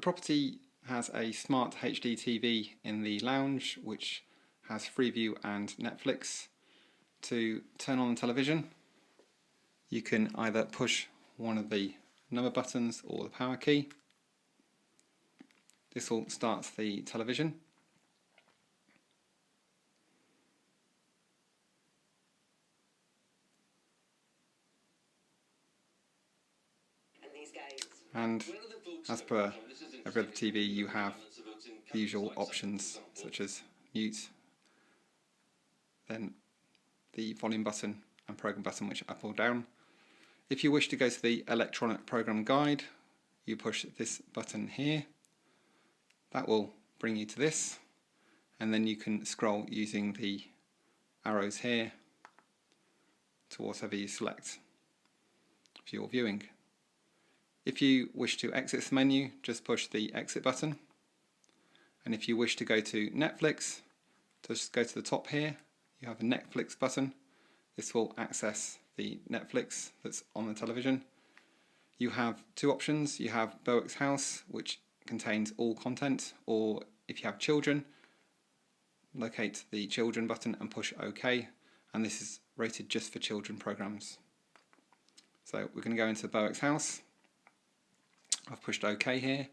property has a smart HDTV in the lounge which has Freeview and Netflix. To turn on the television, you can either push one of the number buttons or the power key. This will start the television. And as per every other TV, you have the usual options such as mute, then the volume button and program button, which are up or down. If you wish to go to the electronic program guide, you push this button here. That will bring you to this, and then you can scroll using the arrows here to whatever you select for your viewing. If you wish to exit the menu, just push the exit button. And if you wish to go to Netflix, just go to the top here. You have a Netflix button. This will access the Netflix that's on the television. You have two options. You have Berwicks House, which contains all content, or if you have children, locate the children button and push OK, and this is rated just for children programs. So we're going to go into Berwicks House. I've pushed OK here,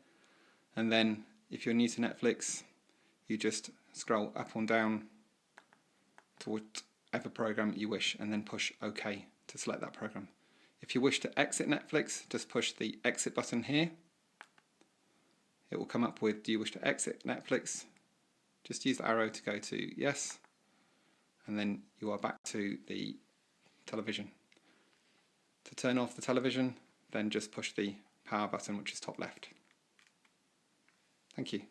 and then if you're new to Netflix, you just scroll up and down to whatever program you wish and then push OK to select that program. If you wish to exit Netflix, just push the exit button here. It will come up with, do you wish to exit Netflix? Just use the arrow to go to yes, and then you are back to the television. To turn off the television, then just push the power button, which is top left. Thank you.